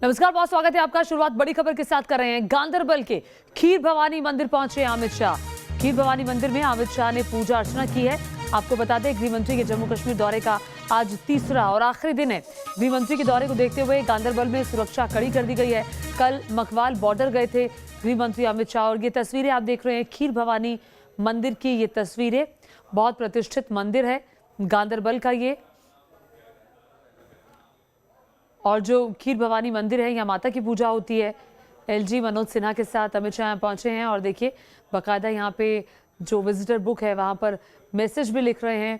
नमस्कार, बहुत स्वागत है आपका। शुरुआत बड़ी खबर के साथ कर रहे हैं। गांदरबल के खीर भवानी मंदिर पहुंचे अमित शाह। खीर भवानी मंदिर में अमित शाह ने पूजा अर्चना की है। आपको बता दें, गृह मंत्री के जम्मू कश्मीर दौरे का आज तीसरा और आखिरी दिन है। गृह मंत्री के दौरे को देखते हुए गांदरबल में सुरक्षा कड़ी कर दी गई है। कल मकवाल बॉर्डर गए थे गृह मंत्री अमित शाह और ये तस्वीरें आप देख रहे हैं खीर भवानी मंदिर की। ये तस्वीरें, बहुत प्रतिष्ठित मंदिर है गांदरबल का ये। और जो खीर भवानी मंदिर है, यहाँ माता की पूजा होती है। एलजी मनोज सिन्हा के साथ अमित शाह पहुंचे हैं और देखिए बाकायदा यहाँ पे जो विजिटर बुक है वहां पर मैसेज भी लिख रहे हैं।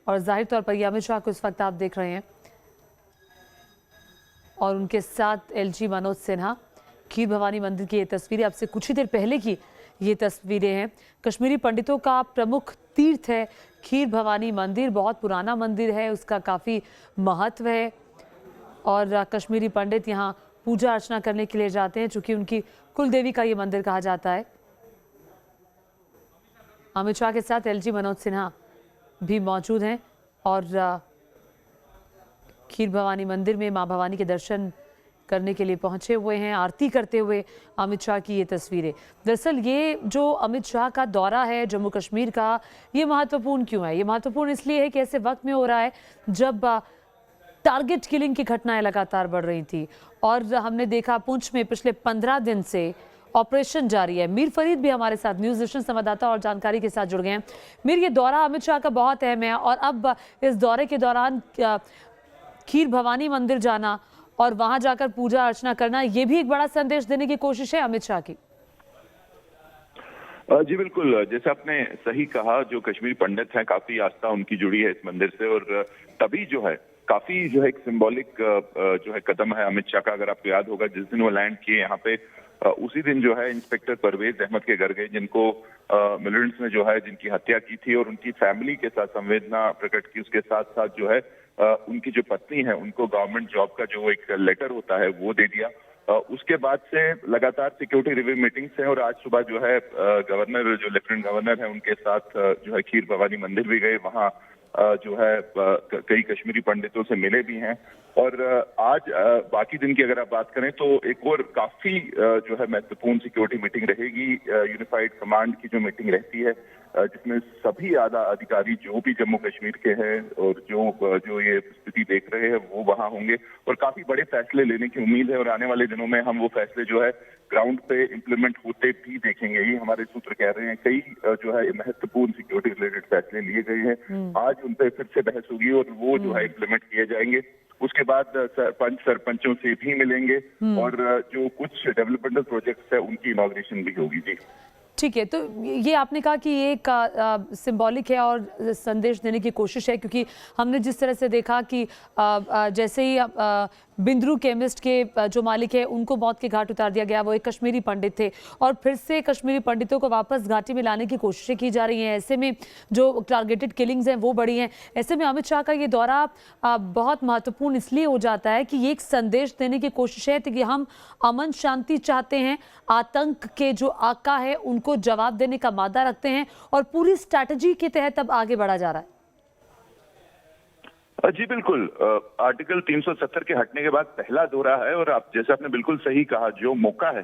और जाहिर तौर पर ये अमित शाह को इस वक्त आप देख रहे हैं और उनके साथ एलजी मनोज सिन्हा। खीर भवानी मंदिर की ये तस्वीरें आपसे कुछ ही देर पहले की ये तस्वीरें हैं। कश्मीरी पंडितों का प्रमुख तीर्थ है खीर भवानी मंदिर। बहुत पुराना मंदिर है, उसका काफ़ी महत्व है और कश्मीरी पंडित यहाँ पूजा अर्चना करने के लिए जाते हैं, चूंकि उनकी कुल देवी का ये मंदिर कहा जाता है। अमित शाह के साथ एलजी मनोज सिन्हा भी मौजूद हैं और खीर भवानी मंदिर में मां भवानी के दर्शन करने के लिए पहुंचे हुए हैं। आरती करते हुए अमित शाह की ये तस्वीरें। दरअसल ये जो अमित शाह का दौरा है जम्मू कश्मीर का, ये महत्वपूर्ण क्यों है? ये महत्वपूर्ण इसलिए है कि ऐसे वक्त में हो रहा है जब टारगेट किलिंग की घटनाएं लगातार बढ़ रही थी और हमने देखा पुंछ में पिछले 15 दिन से ऑपरेशन जारी है। मीर फरीद भी हमारे साथ न्यूज नेशन संवाददाता और जानकारी के साथ जुड़ गए हैं। मीर, ये दौरा अमित शाह का बहुत अहम है और अब इस दौरे के दौरान खीर भवानी मंदिर जाना और वहां जाकर पूजा अर्चना करना, ये भी एक बड़ा संदेश देने की कोशिश है अमित शाह की। जी बिल्कुल, जैसे आपने सही कहा, जो कश्मीरी पंडित हैं काफी आस्था उनकी जुड़ी है इस मंदिर से और तभी जो है काफी जो है एक सिंबॉलिक जो है कदम है अमित शाह का। अगर आपको याद होगा, जिस दिन वो लैंड किए यहाँ पे उसी दिन जो है इंस्पेक्टर परवेज अहमद के घर गए, जिनको मिलिटेंट्स ने जो है जिनकी हत्या की थी और उनकी फैमिली के साथ संवेदना प्रकट की। उसके साथ साथ जो है उनकी जो पत्नी है उनको गवर्नमेंट जॉब का जो एक लेटर होता है वो दे दिया। उसके बाद से लगातार सिक्योरिटी रिव्यू मीटिंग्स हैं और आज सुबह जो है गवर्नर, जो लेफ्टिनेंट गवर्नर है, उनके साथ जो है खीर भवानी मंदिर भी गए। वहाँ जो है कई कश्मीरी पंडितों से मिले भी हैं और आज बाकी दिन की अगर आप बात करें तो एक और काफी जो है महत्वपूर्ण सिक्योरिटी मीटिंग रहेगी। यूनिफाइड कमांड की जो मीटिंग रहती है जिसमें सभी आला अधिकारी जो भी जम्मू कश्मीर के हैं और जो ये स्थिति देख रहे हैं वो वहां होंगे और काफी बड़े फैसले लेने की उम्मीद है और आने वाले दिनों में हम वो फैसले जो है ग्राउंड पे इम्प्लीमेंट होते भी देखेंगे। ये हमारे सूत्र कह रहे हैं। कई जो है महत्वपूर्ण सिक्योरिटी रिलेटेड फैसले लिए गए हैं। आज उन पर फिर से बहस होगी और वो जो है इम्प्लीमेंट किए जाएंगे। उसके बाद सरपंचों से भी मिलेंगे और जो कुछ डेवलपमेंटल प्रोजेक्ट्स है उनकी इनॉग्रेशन भी होगी। जी ठीक है, तो ये आपने कहा कि ये एक सिंबॉलिक है और संदेश देने की कोशिश है, क्योंकि हमने जिस तरह से देखा कि जैसे ही बिंद्रू केमिस्ट के जो मालिक है उनको मौत के घाट उतार दिया गया, वो एक कश्मीरी पंडित थे और फिर से कश्मीरी पंडितों को वापस घाटी में लाने की कोशिशें की जा रही हैं। ऐसे में जो टारगेटेड किलिंग्स हैं वो बढ़ी हैं। ऐसे में अमित शाह का ये दौरा बहुत महत्वपूर्ण इसलिए हो जाता है कि ये एक संदेश देने की कोशिश है कि हम अमन शांति चाहते हैं, आतंक के जो आका है उनको जवाब देने का मादा रखते हैं और पूरी स्ट्रैटेजी के तहत अब आगे बढ़ा जा रहा है। जी बिल्कुल, आर्टिकल 370 के हटने के बाद पहला दौरा है और आप जैसे आपने बिल्कुल सही कहा, जो मौका है,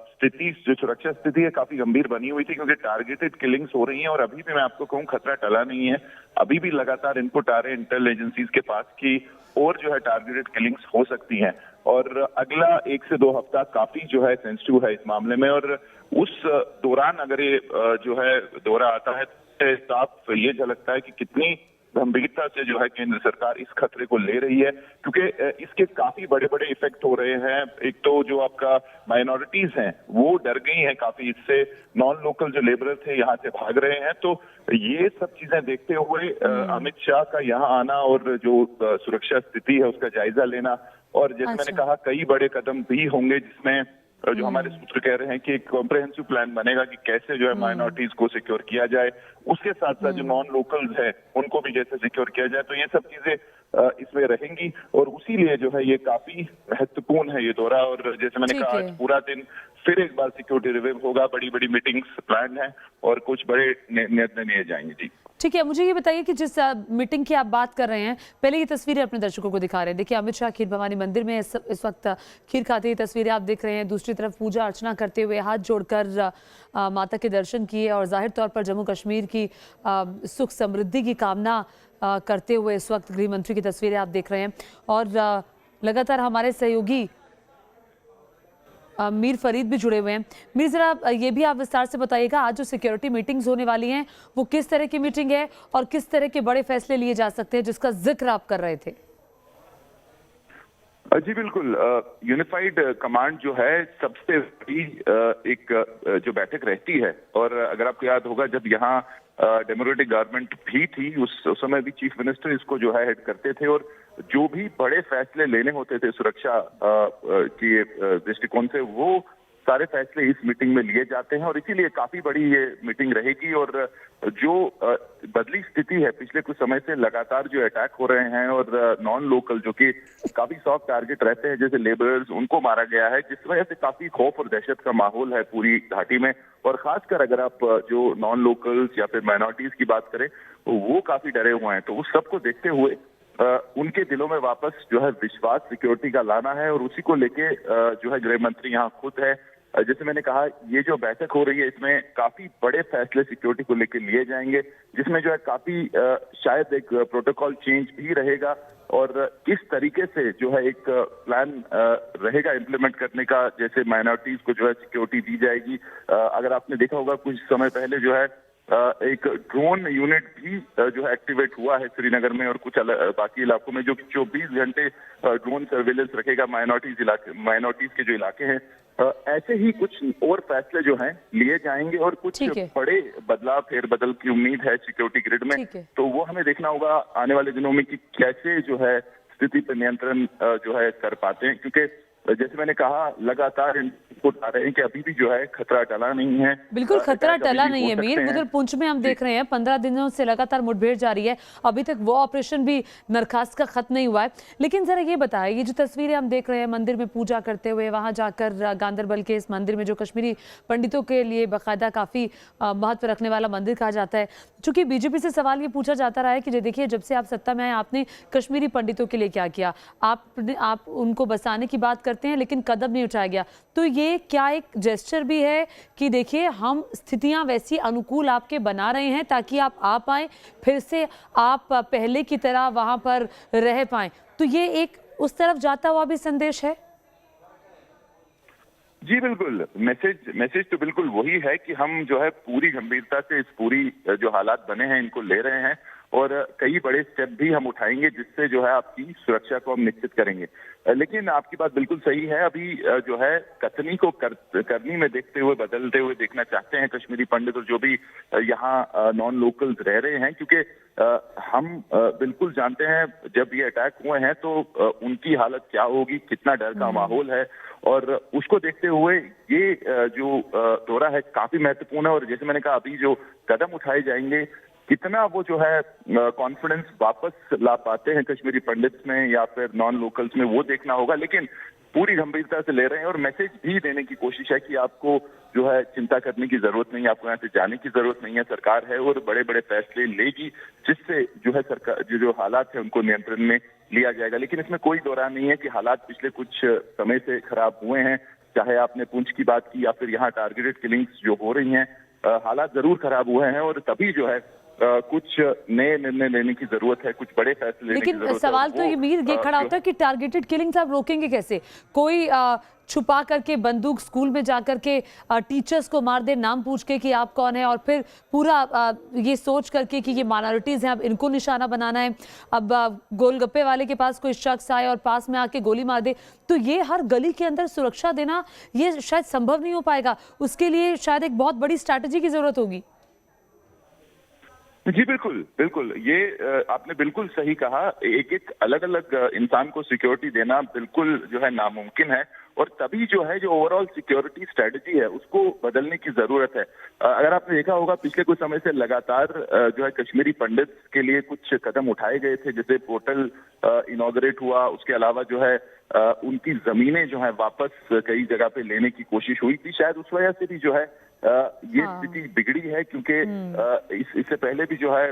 स्थिति जो सुरक्षा स्थिति है काफी गंभीर बनी हुई थी क्योंकि टारगेटेड किलिंग्स हो रही हैं और अभी भी मैं आपको कहूँ खतरा टला नहीं है। अभी भी लगातार इनपुट आ रहे हैं इंटेल एजेंसीज के पास की और जो है टारगेटेड किलिंग्स हो सकती हैं और अगला 1 से 2 हफ्ता काफी जो है सेंसिटिव है इस मामले में और उस दौरान अगर ये जो है दौरा आता है तो साफ ये झलकता है कि कितनी गंभीरता से जो है केंद्र सरकार इस खतरे को ले रही है, क्योंकि इसके काफी बड़े बड़े इफेक्ट हो रहे हैं। एक तो जो आपका माइनॉरिटीज हैं वो डर गई हैं काफी इससे, नॉन लोकल जो लेबरर थे यहाँ से भाग रहे हैं। तो ये सब चीजें देखते हुए अमित शाह का यहाँ आना और जो सुरक्षा स्थिति है उसका जायजा लेना और जैसे मैंने कहा कई बड़े कदम भी होंगे जिसमें जो हमारे सूत्र कह रहे हैं कि एक कॉम्प्रिहेंसिव प्लान बनेगा कि कैसे जो है माइनॉरिटीज को सिक्योर किया जाए, उसके साथ साथ जो नॉन लोकल्स है उनको भी जैसे सिक्योर किया जाए। तो ये सब चीजें इसमें रहेंगी और उसी लिए जो है ये काफी महत्वपूर्ण है ये दौरा। और जैसे मैंने ठीक कहा, है। आज पूरा दिन फिर एक बार सिक्योरिटी रिव्यू होगा, बड़ी बड़ी मीटिंग्स प्लान है और कुछ बड़े निर्णय लिए जाएंगे। जी ठीक है, मुझे ये बताइए कि जिस मीटिंग की आप बात कर रहे हैं, पहले ये तस्वीरें अपने दर्शकों को दिखा रहे हैं। देखिए, अमित शाह खीर भवानी मंदिर में इस वक्त खीर खाते हुए तस्वीरें आप देख रहे हैं। दूसरी तरफ पूजा अर्चना करते हुए हाथ जोड़कर माता के दर्शन किए और जाहिर तौर पर जम्मू कश्मीर की सुख समृद्धि की कामना करते हुए इस वक्त गृह मंत्री की तस्वीरें आप देख रहे हैं। और लगातार हमारे सहयोगी मीर फरीद भी जुड़े हुए हैं। मीर, जरा ये भी आप विस्तार से बताइएगा, आज जो सिक्योरिटी मीटिंग्स होने वाली हैं वो किस तरह की मीटिंग है और किस तरह के बड़े फैसले लिए जा सकते हैं जिसका जिक्र आप कर रहे थे? जी बिल्कुल, यूनिफाइड कमांड जो है सबसे बड़ी एक जो बैठक रहती है। और अगर आपको याद होगा, जब यहाँ डेमोक्रेटिक गवर्नमेंट भी थी, उस समय भी चीफ मिनिस्टर इसको जो है हेड करते थे और जो भी बड़े फैसले लेने होते थे सुरक्षा के दृष्टिकोण से, वो सारे फैसले इस मीटिंग में लिए जाते हैं। और इसीलिए काफी बड़ी ये मीटिंग रहेगी। और जो बदली स्थिति है, पिछले कुछ समय से लगातार जो अटैक हो रहे हैं और नॉन लोकल जो कि काफी सॉफ्ट टारगेट रहते हैं, जैसे लेबरर्स, उनको मारा गया है, जिस वजह से काफी खौफ और दहशत का माहौल है पूरी घाटी में। और खासकर अगर आप जो नॉन लोकल्स या फिर माइनॉरिटीज की बात करें, वो काफी डरे हुए हैं। तो उस सबको देखते हुए उनके दिलों में वापस जो है विश्वास सिक्योरिटी का लाना है और उसी को लेके जो है गृह मंत्री यहाँ खुद है। जैसे मैंने कहा, ये जो बैठक हो रही है, इसमें काफी बड़े फैसले सिक्योरिटी को लेकर लिए जाएंगे, जिसमें जो है काफी शायद एक प्रोटोकॉल चेंज भी रहेगा और किस तरीके से जो है एक प्लान रहेगा इम्प्लीमेंट करने का। जैसे माइनॉरिटीज को जो है सिक्योरिटी दी जाएगी। अगर आपने देखा होगा, कुछ समय पहले जो है एक ड्रोन यूनिट भी जो है एक्टिवेट हुआ है श्रीनगर में और कुछ बाकी इलाकों में, जो कि 24 घंटे ड्रोन सर्वेलेंस रखेगा माइनॉरिटीज के जो इलाके हैं। ऐसे ही कुछ और फैसले जो हैं लिए जाएंगे और कुछ बड़े बदलाव, फेरबदल की उम्मीद है सिक्योरिटी ग्रिड में। तो वो हमें देखना होगा आने वाले दिनों में कि कैसे जो है स्थिति पर नियंत्रण जो है कर पाते हैं। क्योंकि जैसे मैंने कहा, लगातार इनपुट आ रहे हैं कि अभी भी जो है खतरा टला नहीं है। बिल्कुल खतरा टला नहीं है मीर। उधर पुंछ में हम देख रहे हैं 15 दिनों से लगातार मुठभेड़ जारी है, अभी तक वो ऑपरेशन भी नरखास का खत्म नहीं हुआ है। लेकिन जरा ये बताएं, ये जो तस्वीरें हम देख रहे हैं मंदिर में पूजा करते हुए, वहां जाकर गांदरबल के इस मंदिर में जो कश्मीरी पंडितों के लिए बाकायदा काफी महत्व रखने वाला मंदिर कहा जाता है, चूंकि बीजेपी से सवाल ये पूछा जाता रहा है कि देखिए, जब से आप सत्ता में आए, आपने कश्मीरी पंडितों के लिए क्या किया? आप उनको बसाने की बात करते हैं लेकिन कदम नहीं उठाया गया। तो ये क्या एक जेस्चर भी है कि देखिए, हम स्थितियां वैसी अनुकूल आपके बना रहे हैं ताकि आप आ पाए, फिर से आप पहले की तरह वहां पर रह पाएं? तो ये एक उस तरफ जाता हुआ भी संदेश है। जी बिल्कुल, मैसेज तो बिल्कुल वही है कि हम जो है पूरी गंभीरता से इस पूरी जो हालात बने हैं इनको ले रहे हैं और कई बड़े स्टेप भी हम उठाएंगे, जिससे जो है आपकी सुरक्षा को हम निश्चित करेंगे। लेकिन आपकी बात बिल्कुल सही है, अभी जो है कथनी को करनी में देखते हुए, बदलते हुए देखना चाहते हैं कश्मीरी पंडित और जो भी यहाँ नॉन लोकल्स रह रहे हैं। क्योंकि हम बिल्कुल जानते हैं जब ये अटैक हुए हैं तो उनकी हालत क्या होगी, कितना डर का माहौल है, और उसको देखते हुए ये जो दौरा है काफी महत्वपूर्ण है। और जैसे मैंने कहा, अभी जो कदम उठाए जाएंगे, कितना वो जो है कॉन्फिडेंस वापस ला पाते हैं कश्मीरी पंडित्स में या फिर नॉन लोकल्स में, वो देखना होगा। लेकिन पूरी गंभीरता से ले रहे हैं और मैसेज भी देने की कोशिश है कि आपको जो है चिंता करने की जरूरत नहीं है, आपको यहाँ से जाने की जरूरत नहीं है। सरकार है और बड़े बड़े फैसले लेगी, जिससे जो है सरकार जो हालात है उनको नियंत्रण में लिया जाएगा। लेकिन इसमें कोई दो राय नहीं है कि हालात पिछले कुछ समय से खराब हुए हैं। चाहे आपने पुंछ की बात की या फिर यहाँ टारगेटेड किलिंग्स जो हो रही हैं, हालात जरूर खराब हुए हैं और तभी जो है कुछ नए निर्णय लेने की जरूरत है, कुछ बड़े फैसले लेने की जरूरत है। लेकिन सवाल तो ये खड़ा होता है कि टारगेटेड किलिंग्स आप रोकेंगे कैसे? कोई छुपा करके बंदूक स्कूल में जाकर के टीचर्स को मार दे, नाम पूछ के कि आप कौन है, और फिर पूरा ये सोच करके कि ये माइनॉरिटीज हैं, अब इनको निशाना बनाना है। अब गोलगप्पे वाले के पास कोई शख्स आए और पास में आके गोली मार दे, तो ये हर गली के अंदर सुरक्षा देना ये शायद संभव नहीं हो पाएगा। उसके लिए शायद एक बहुत बड़ी स्ट्रैटेजी की जरूरत होगी। जी बिल्कुल बिल्कुल, ये आपने बिल्कुल सही कहा। एक एक अलग अलग इंसान को सिक्योरिटी देना बिल्कुल जो है नामुमकिन है और तभी जो है जो ओवरऑल सिक्योरिटी स्ट्रेटजी है उसको बदलने की जरूरत है। अगर आपने देखा होगा पिछले कुछ समय से लगातार जो है कश्मीरी पंडित के लिए कुछ कदम उठाए गए थे, जैसे पोर्टल इनॉग्रेट हुआ, उसके अलावा जो है उनकी जमीनें जो है वापस कई जगह पे लेने की कोशिश हुई थी। शायद उस वजह से भी जो है ये स्थिति बिगड़ी है, क्योंकि इससे पहले भी जो है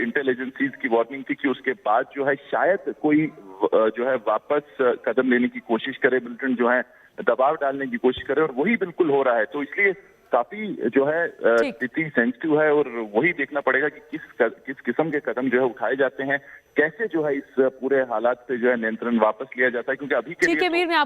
इंटेलिजेंसीज की वार्निंग थी कि उसके बाद जो है शायद कोई जो है वापस कदम लेने की कोशिश करे, मिलिटेंट जो है दबाव डालने की कोशिश करे, और वही बिल्कुल हो रहा है। तो इसलिए काफी जो है स्थिति सेंसिटिव है और वही देखना पड़ेगा कि किस किस्म के कदम जो है उठाए जाते हैं, कैसे जो है इस पूरे हालात पे जो है नियंत्रण वापस लिया जाता है, क्योंकि अभी के ठीक लिए है मीर, मैं